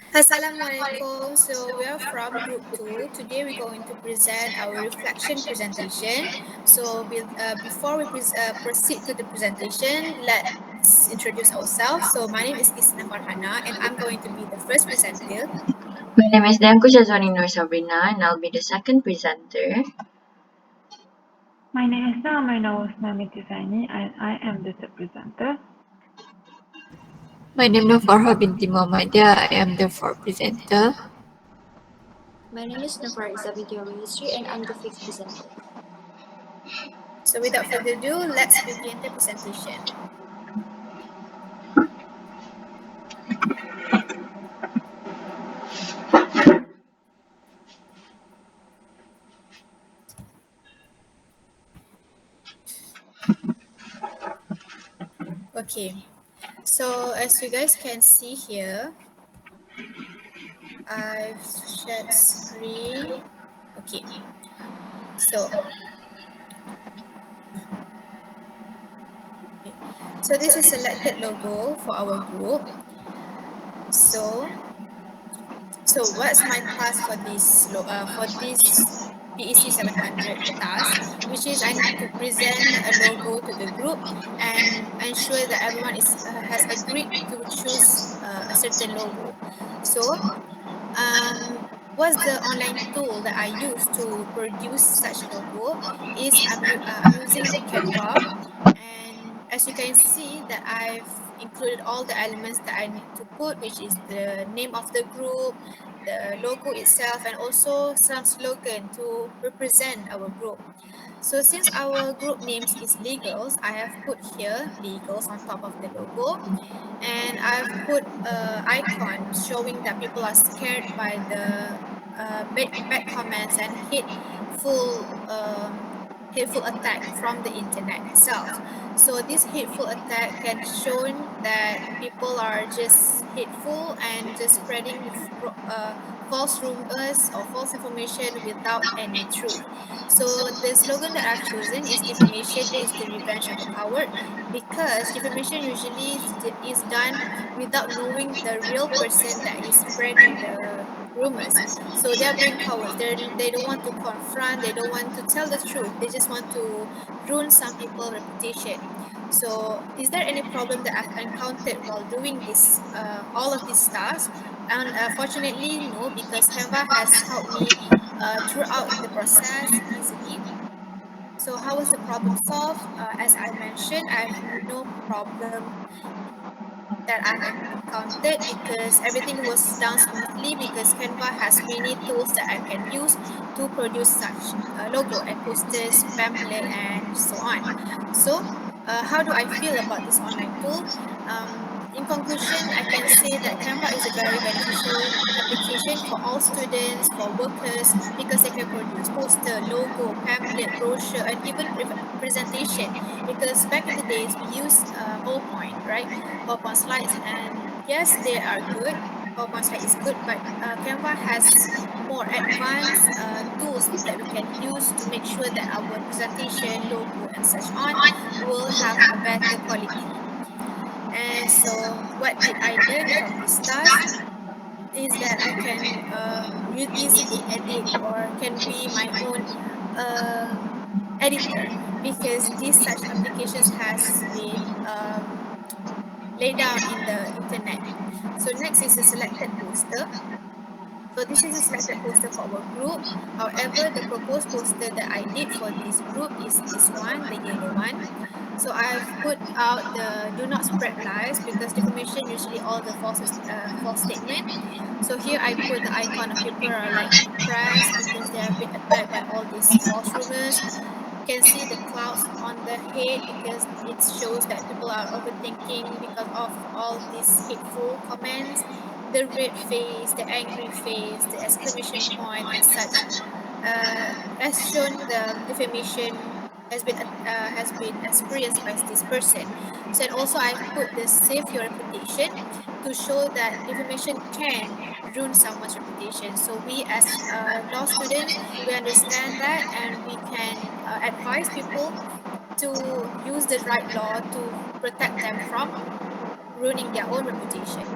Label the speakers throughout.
Speaker 1: Assalamualaikum. So we are from group 2. Today we're going to present our reflection presentation. So before we proceed to the presentation, let's introduce ourselves. So my name is Isna Farhana and I'm going to be the first presenter.
Speaker 2: My name is Danko Shazwani Nur Sabrina and I'll be the second presenter.
Speaker 3: My name is Naamina Osman Tizaini and I am the presenter.
Speaker 4: My name is Farha binti Muhammadiyah. I am the fourth presenter.
Speaker 5: My name is Nafar Isabel History and I'm the fifth presenter.
Speaker 1: So without further ado, let's begin the presentation. Okay. So as you guys can see here, I've shared screen. Okay. So this is selected logo for our group. So what's my task for this PEC 700 task, which is I need to present a logo to the group and ensure that everyone has agreed to choose a certain logo. So what's the online tool that I use to produce such logo is I'm using Canva, and as you can see that I've included all the elements that I need to put, which is the name of the group, the logo itself, and also some slogan to represent our group. So since our group names is Legals, I have put here Legals on top of the logo, and I've put a icon showing that people are scared by the bad comments and hateful attack from the internet itself. So this hateful attack can show that people are just hateful and just spreading false rumors or false information without any truth. So the slogan that I've chosen is defamation is the revenge of a coward, because defamation usually is done without knowing the real person that is spreading the rumors. So they are being cowards. They don't want to confront. They don't want to tell the truth. They just want to ruin some people's reputation. So is there any problem that I've encountered while doing this all of these tasks? And fortunately, no, because Canva has helped me throughout the process easily. So how was the problem solved? As I mentioned, I have no problem that I've encountered because everything was done smoothly, because Canva has many tools that I can use to produce such logo and posters, pamphlet, and so on. So how do I feel about this online tool? In conclusion, I can say that Canva is a very beneficial application for all students, for workers, because they can produce poster, logo, pamphlet, brochure, and even presentation. Because back in the days, we used PowerPoint, right? PowerPoint slides, and yes, they are good. PowerPoint slide is good, but Canva has more advanced tools that we can use to make sure that our presentation, logo, and such on will have a better quality. And so what did I learn from this task is that I can easily edit or can be my own editor, because these such applications has been laid down in the internet. So next is a selected poster. So this is a selected poster for our group. However, the proposed poster that I did for this group is this one, the yellow one. So I've put out the do not spread lies, because defamation usually all the false statement. So here I put the icon of people are like depressed because they have been attacked by all these false rumors. You can see the clouds on the head because it shows that people are overthinking because of all these hateful comments. The red face, the angry face, the exclamation point, and such. As shown, the defamation has been experienced by this person. So and also I've put the save your reputation to show that defamation can ruin someone's reputation. So we as law students, we understand that, and we can advise people to use the right law to protect them from ruining their own reputation.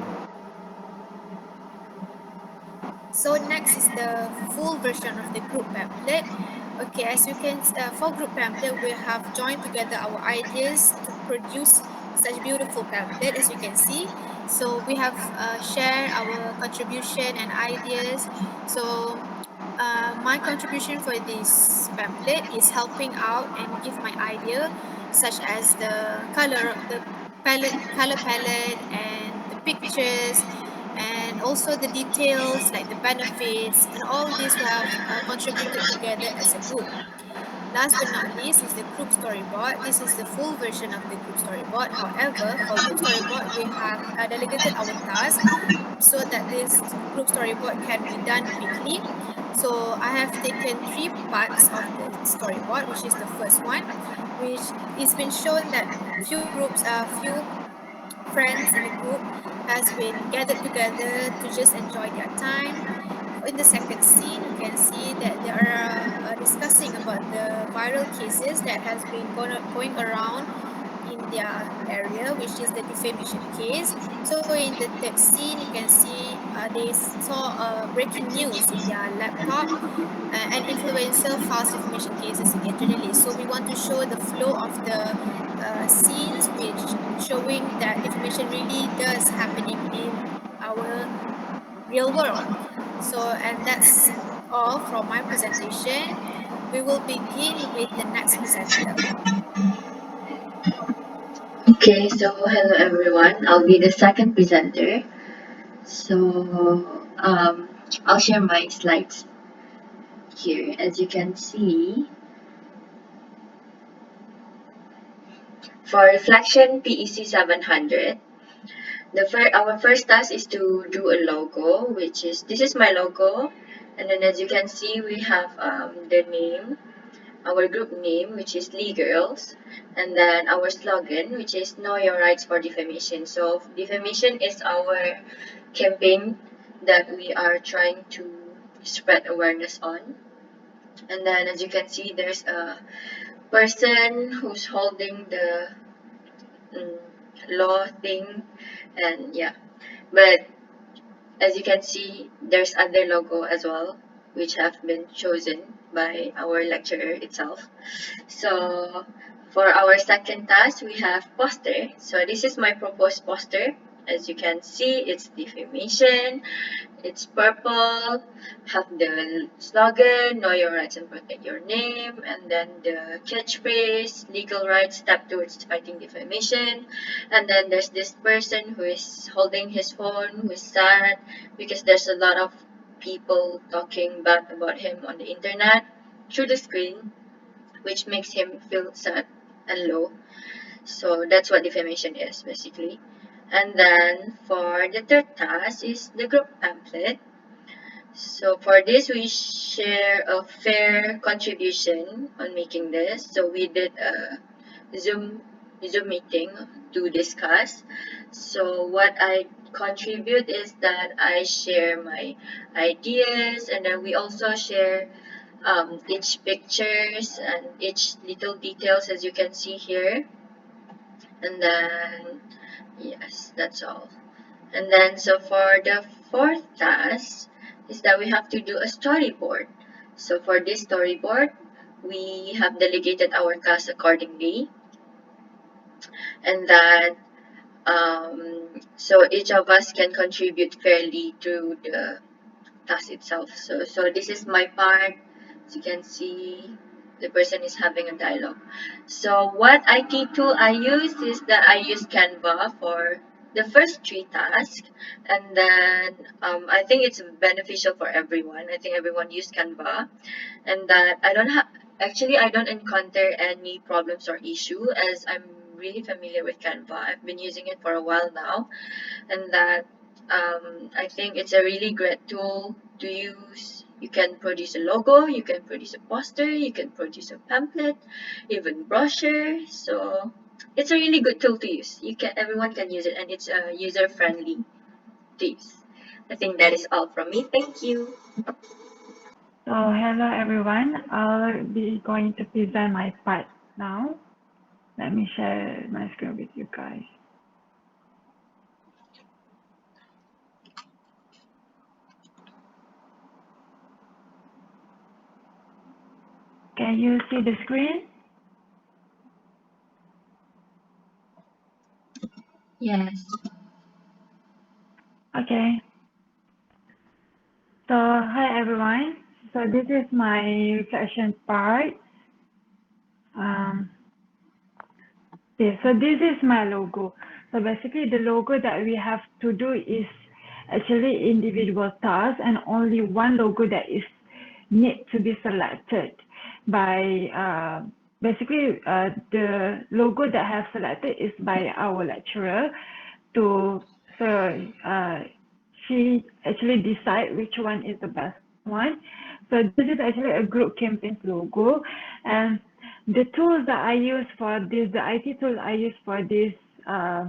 Speaker 1: So next is the full version of the group pamphlet. Okay, as you can, for group pamphlet, we have joined together our ideas to produce such beautiful pamphlet as you can see. So we have shared our contribution and ideas. So my contribution for this pamphlet is helping out and give my idea, such as color palette, and the pictures, and also the details like the benefits, and all these we have contributed together as a group. Last but not least is the group storyboard. This is the full version of the group storyboard. However, for group storyboard, we have delegated our task so that this group storyboard can be done quickly. So I have taken three parts of the storyboard, which is the first one, which it's been shown that few friends in a group has been gathered together to just enjoy their time. In the second scene, we can see that they are discussing about the viral cases that has been going around in their area, which is the defamation case. So in the third scene, you can see they saw breaking news in their laptop. An influencer files defamation cases against journalists. So we want to show the flow of the scenes, which showing that defamation really does happening in our real world. So, and that's all from my presentation. We will begin with the next presenter.
Speaker 2: Okay, so hello everyone. I'll be the second presenter. So I'll share my slides here. As you can see, for reflection PEC 700, our first task is to do a logo, which is this is my logo, and then as you can see, we have the name, our group name, which is Lee Girls, and then our slogan, which is Know Your Rights for Defamation. So defamation is our campaign that we are trying to spread awareness on. And then as you can see, there's a person who's holding the mm, law thing, and yeah. But as you can see, there's other logo as well, which have been chosen by our lecturer itself. So for our second task, we have poster. So this is my proposed poster. As you can see, it's defamation. It's purple, have the slogan, know your rights and protect your name, and then the catchphrase, legal rights, step towards fighting defamation. And then there's this person who is holding his phone, who is sad because there's a lot of people talking bad about him on the internet through the screen, which makes him feel sad and low. So that's what defamation is basically. And then for the third task is the group pamphlet. So for this, we share a fair contribution on making this. So we did a Zoom meeting to discuss. So what I contribute is that I share my ideas, and then we also share each pictures and each little details as you can see here. And then yes, that's all. And then so for the fourth task is that we have to do a storyboard. So for this storyboard, we have delegated our task accordingly. And then so each of us can contribute fairly to the task itself. So this is my part. As you can see, the person is having a dialogue. So what IT tool I use is that I use Canva for the first three tasks, and then I think it's beneficial for everyone. I think everyone use Canva, and that I don't encounter any problems or issue as I'm really familiar with Canva. I've been using it for a while now, and that I think it's a really great tool to use. You can produce a logo, you can produce a poster, you can produce a pamphlet, even brochure. So it's a really good tool to use. Everyone can use it, and it's user friendly to use. I think that is all from me. Thank you.
Speaker 3: So hello everyone. I'll be going to present my part now. Let me share my screen with you guys. Can you see the screen?
Speaker 2: Yes.
Speaker 3: Okay. So hi everyone. So this is my reflection part. Um, okay, so this is my logo. So basically the logo that we have to do is actually individual tasks and only one logo that is need to be selected by basically the logo that I have selected is by our lecturer to so she actually decide which one is the best one. So this is actually a group campaign logo, and the tools that I use for this, the IT tools I use for this uh,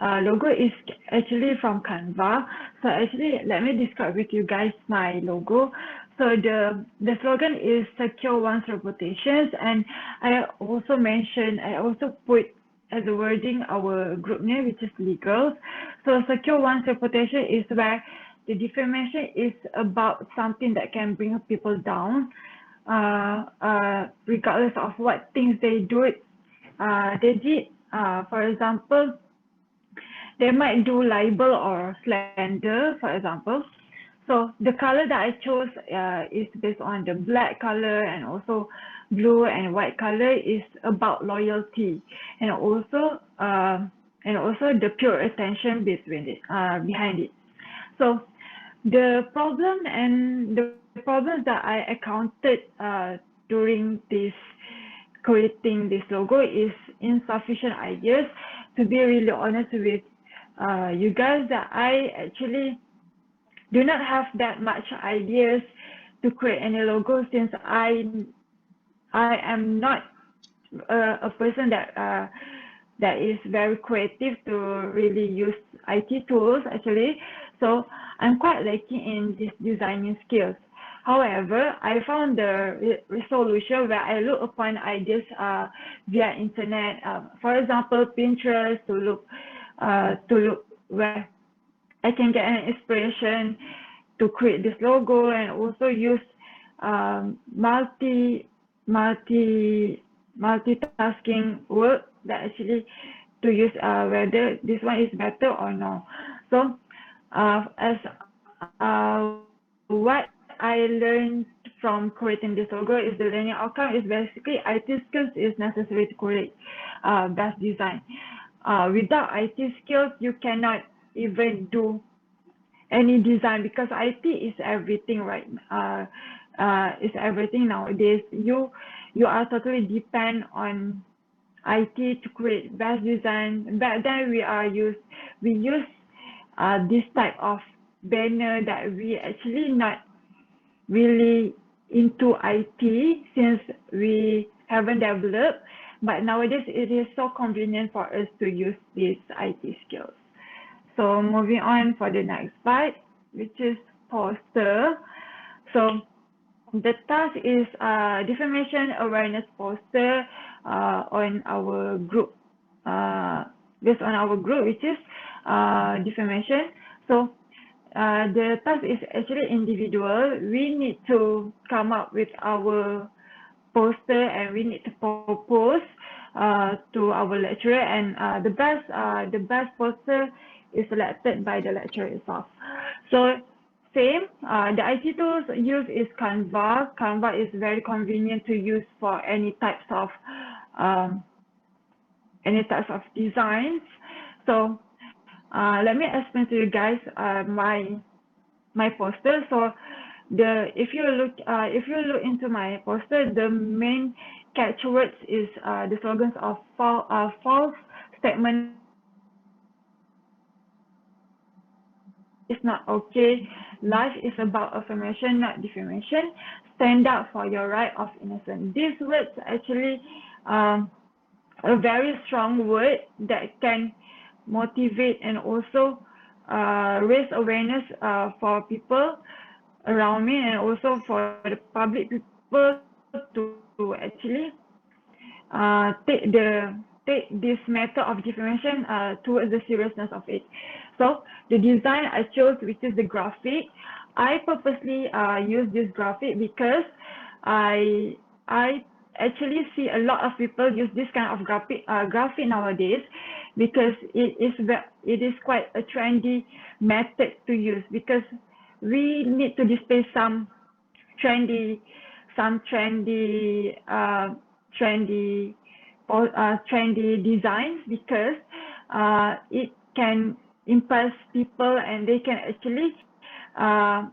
Speaker 3: logo is actually from Canva. So actually, let me describe with you guys my logo. So the slogan is secure one's reputations, and I also put as a wording our group name, which is legal. So secure one's reputation is where the defamation is about something that can bring people down, regardless of what things they did. For example, they might do libel or slander, for example. So the color that I chose is based on the black color, and also blue and white color is about loyalty, and also the pure attention behind it. So the problems that I encountered during this creating this logo is insufficient ideas. To be really honest with you guys, that I actually do not have that much ideas to create any logo, since I am not a person that is very creative to really use IT tools actually. So I'm quite lacking in this designing skills. However, I found the resolution where I look upon ideas via internet, for example, Pinterest, to look where I can get an inspiration to create this logo, and also use um, multi multi multitasking work that actually to use whether this one is better or no. So as what I learned from creating this logo is the learning outcome is basically IT skills is necessary to create best design. Without IT skills, you cannot even do any design, because IT is everything, right? Is everything nowadays. You are totally depend on IT to create best design. Back then we use this type of banner that we actually not really into IT, since we haven't developed. But nowadays it is so convenient for us to use these IT skills. So moving on for the next part, which is poster. So the task is defamation awareness poster on our group, based on our group, which is defamation. So the task is actually individual. We need to come up with our poster, and we need to propose to our lecturer, and the best poster is selected by the lecturer itself. So same, the IT tools used is Canva. Canva is very convenient to use for um, any types of designs. So let me explain to you guys my poster. So if you look into my poster, the main catchwords is the slogans of false statement is not okay. Life is about affirmation, not defamation. Stand up for your right of innocence. These words actually um, a very strong word that can motivate and also raise awareness for people around me, and also for the public people to actually take this matter of defamation towards the seriousness of it. So the design I chose, which is the graphic, I purposely use this graphic because I I actually see a lot of people use this kind of graphic nowadays because it is quite a trendy method to use because we need to display trendy trendy trendy trendy designs because it can impress people and they can actually uh,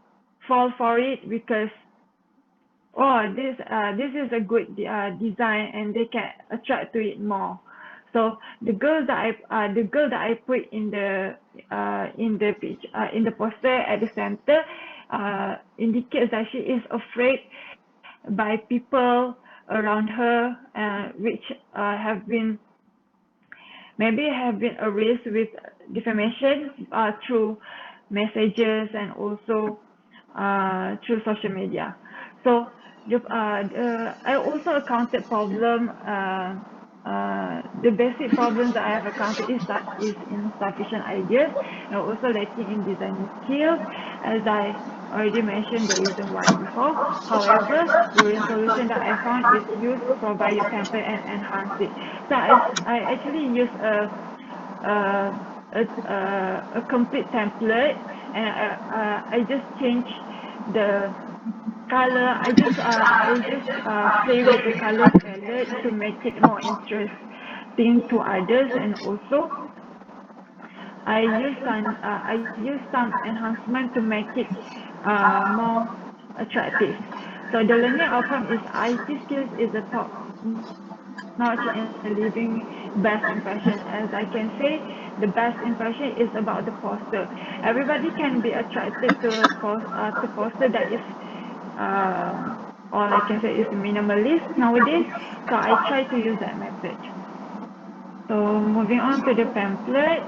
Speaker 3: fall for it because this is a good design and they can attract to it more. So the girl that I put in the poster at the center indicates that she is afraid by people around her which have been maybe have been erased with defamation through messages and also through social media. So I also accounted the basic problems that I have accounted is insufficient ideas and also lacking in designing skills, as I already mentioned the reason why before. However, the resolution that I found is use provided template and enhance it. So I actually use a a complete template and I just change the color. I just play with the color palette to make it more interesting to others, and also I use some enhancement to make it more attractive. So the learning outcome is IT skills is the top notch in leaving best impression. As I can say, the best impression is about the poster. Everybody can be attracted to poster that is all I can say is minimalist nowadays. So I try to use that method. So moving on to the pamphlet,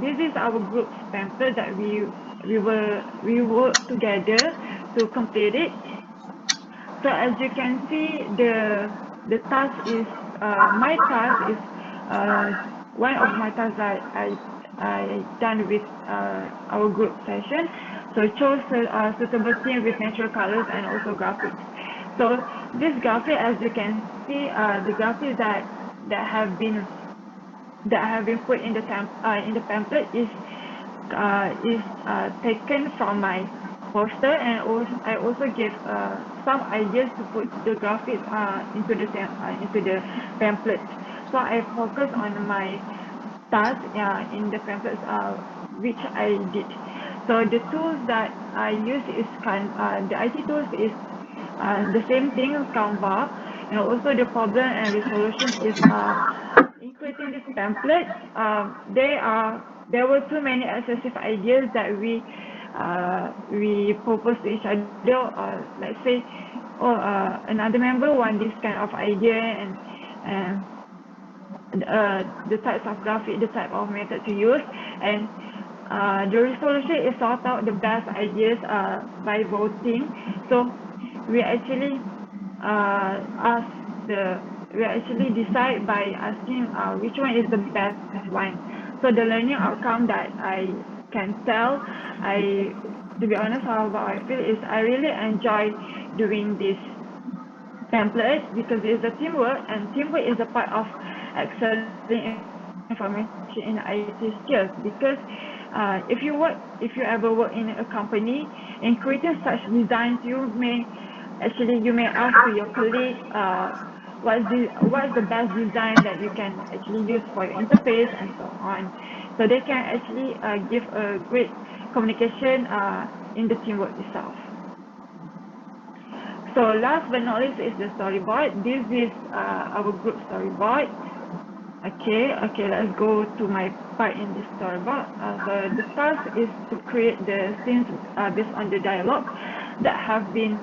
Speaker 3: this is our group's pamphlet that we work together to complete it. So as you can see, the task is my task is uh, one of my tasks that I done with our group session. So chose a suitable theme with natural colors and also graphics. So this graphic, as you can see, the graphics that have been put in the pamphlet is taken from my poster, and also I also gave some ideas to put the graphics into the pamphlet. So I focus on my task in the pamphlets which I did. So the tools that I use is the IT tools is the same thing, Canva, and also the problem and resolution is in creating this pamphlet. There were too many excessive ideas that we proposed to each other. Let's say, oh, another member want this kind of idea and the types of graphic, the type of method to use, and the resolution is sort out the best ideas by voting. So we actually ask we actually decide by asking which one is the best one. So the learning outcome that I can tell, to be honest, how I feel is I really enjoy doing this template because it's a teamwork, and teamwork is a part of excelling information in IT skills. Because if you ever work in a company in creating such designs, you may ask to your colleague what's the best design that you can actually use for your interface and so on. So they can actually give a great communication in the teamwork itself. So last but not least is the storyboard. This is our group storyboard. Okay, let's go to my part in this storyboard. So the task is to create the scenes based on the dialogue that have been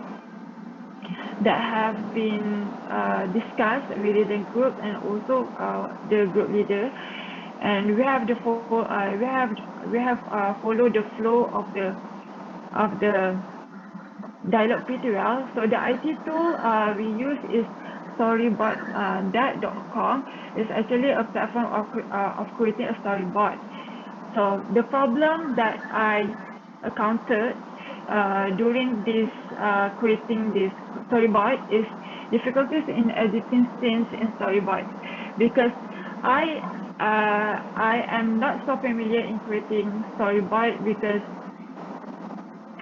Speaker 3: discussed within the group and also the group leader. And we have followed the flow of the dialogue pretty well. So the IT tool we use is storyboard.com. It's actually a platform of creating a storyboard. So the problem that I encountered during this creating this storyboard is difficulties in editing scenes in storyboards, because I am not so familiar in creating storyboard, because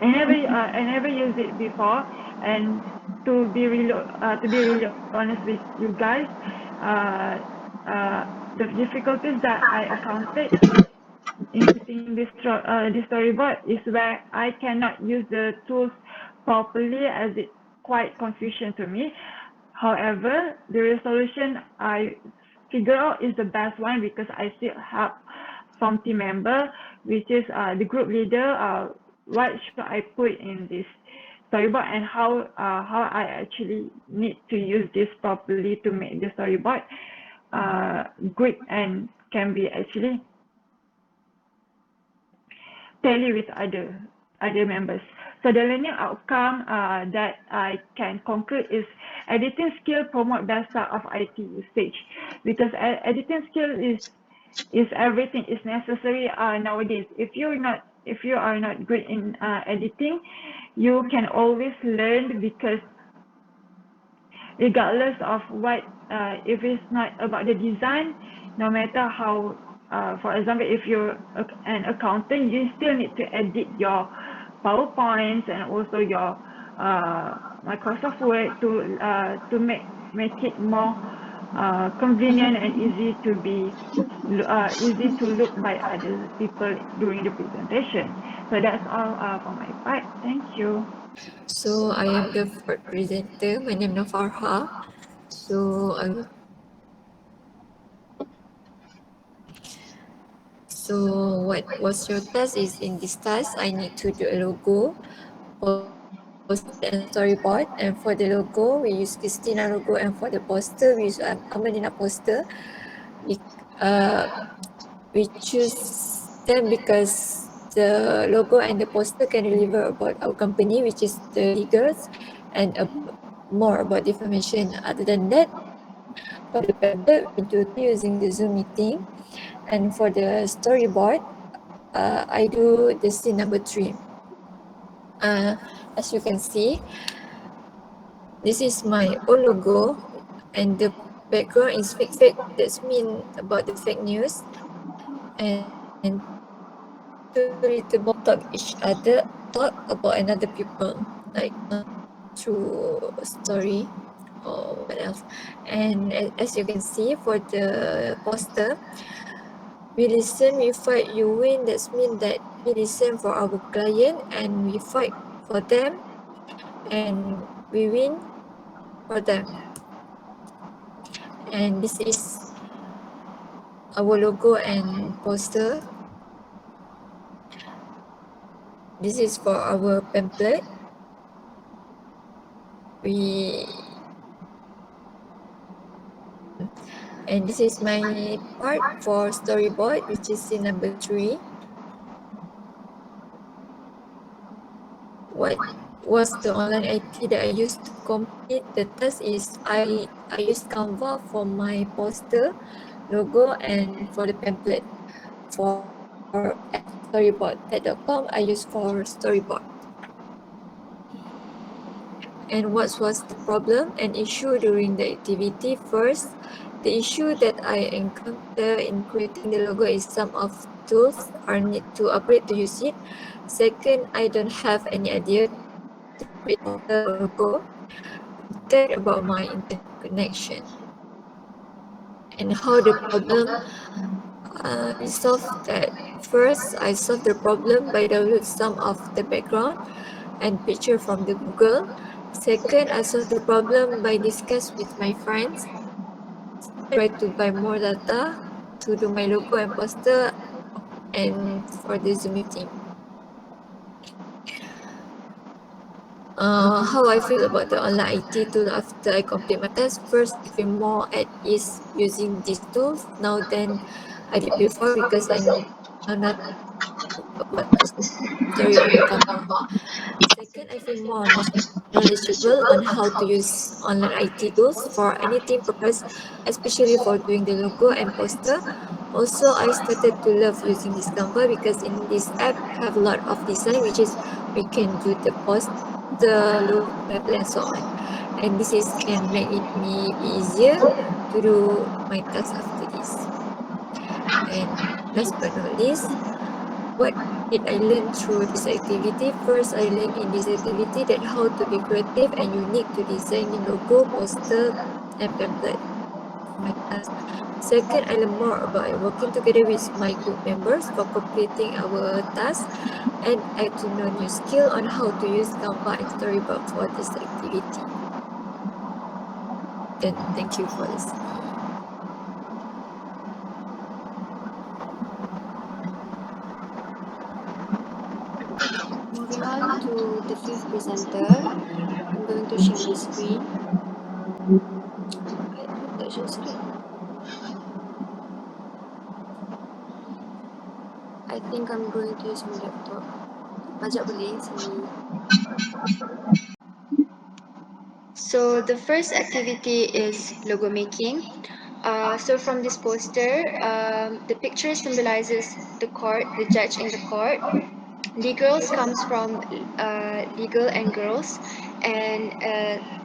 Speaker 3: I never used it before. And to be really honest with you guys, uh, the difficulties that I encountered in creating this storyboard is where I cannot use the tools properly, as it quite confusion to me. However, the resolution I figure out is the best one, because I still have some team member, which is the group leader. What should I put in this storyboard, and how I actually need to use this properly to make the storyboard good and can be actually tally with other members. So the learning outcome that I can conclude is editing skill promote best start of IT usage, because editing skill is everything, is necessary nowadays. If you are not good in editing, you can always learn, because regardless of what, if it's not about the design, no matter how, for example, if you're an accountant, you still need to edit your PowerPoints and also your Microsoft Word to make it more convenient and easy to look by other people during the presentation. So that's all for my part. Thank you.
Speaker 4: So I am the fourth presenter. My name is Farha. So I will. So what was your task is, in this task I need to do a logo, poster and storyboard. And for the logo we use Christina logo, and for the poster we use Amalina poster. We, uh, we choose them because the logo and the poster can deliver about our company, which is the figures, and more about information. Other than that, for the pamphlet, we do that using the Zoom meeting. And for the storyboard, I do the scene number 3. As you can see, this is my own logo, and the background is fake. That's mean about the fake news. And two little boys talk about another people, like not true story or what else. And as you can see, for the poster, we listen, we fight, you win. That's mean that we listen for our client and we fight for them and we win for them. And this is our logo and poster. This is for our pamphlet. And this is my part for storyboard, which is scene number 3. What was the online IT that I used to complete the task is I used Canva for my poster, logo, and for the pamphlet. For storyboard, pet.com I use for storyboard. And what was the problem and issue during the activity? First, the issue that I encounter in creating the logo is some of tools are need to upgrade to use it. Second, I don't have any idea to create poster or logo. Third, about my internet connection. And how the problem resolved that. First, I solved the problem by download some of the background and picture from the Google. Second, I solved the problem by discuss with my friends. Try to buy more data to do my logo and poster and for the Zoom meeting. How I feel about the online IT tool after I complete my task. First, I feel more at ease using these tools now than I did before, because I know nothing about the story on the Canva. Second, I feel more knowledgeable on how to use online IT tools for anything purpose, especially for doing the logo and poster. Also, I started to love using this Canva because in this app have a lot of design, which is we can do the poster, logo, pamphlet, and so on. and this is can make it me easier to do my task after this. And last but not least, what did I learn through this activity? First, I learned in this activity that how to be creative and unique to design the logo, poster, and pamphlet for my task. Second, I learned more about working together with my group members for completing our task, and I to know new skill on how to use Canva and Storyboard for this activity. Then thank you for listening.
Speaker 5: Moving on to the fifth presenter, I'm going to share my screen. I hope that share screen. I think I'm going to use my laptop. Pajak boleh sini. So the first activity is logo making. So from this poster, the picture symbolizes the court, the judge in the court. Legals comes from legal and girls, and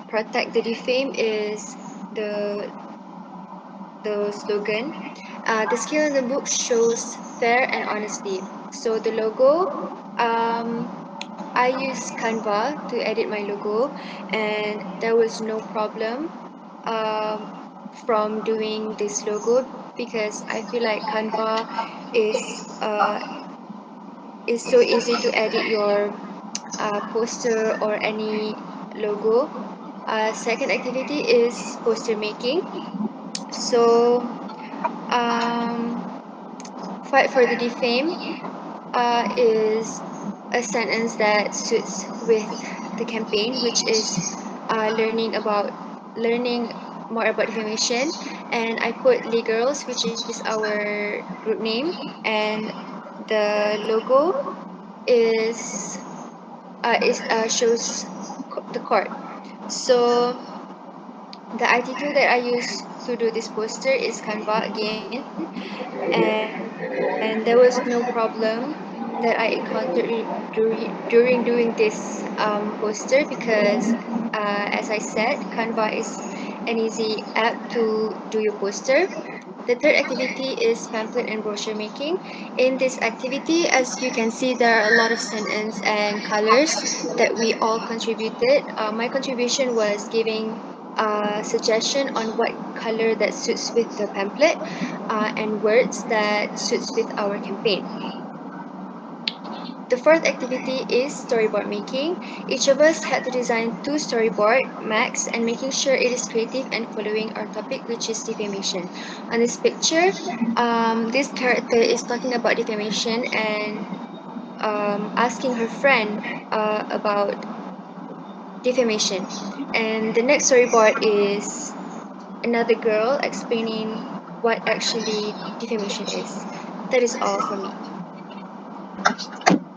Speaker 5: protect the defame is the the slogan. The skill in the book shows fair and honesty. So the logo, um, I use Canva to edit my logo, and there was no problem um, from doing this logo because I feel like Canva is is so easy to edit your poster or any logo. Second activity is poster making. So um, fight for the defame is a sentence that suits with the campaign, which is learning more about defamation. And I put Legals, which is our group name, and the logo is shows the court. So the IT tool that I use to do this poster is Canva again, and there was no problem that I encountered during doing this poster because, as I said, Canva is an easy app to do your poster. The third activity is pamphlet and brochure making. In this activity, as you can see, there are a lot of sentences and colors that we all contributed. My contribution was giving a suggestion on what color that suits with the pamphlet and words that suits with our campaign. The fourth activity is storyboard making. Each of us had to design 2 storyboard max and making sure it is creative and following our topic, which is defamation. On this picture, this character is talking about defamation and asking her friend about defamation. And the next storyboard is another girl explaining what actually defamation is. That is all from me.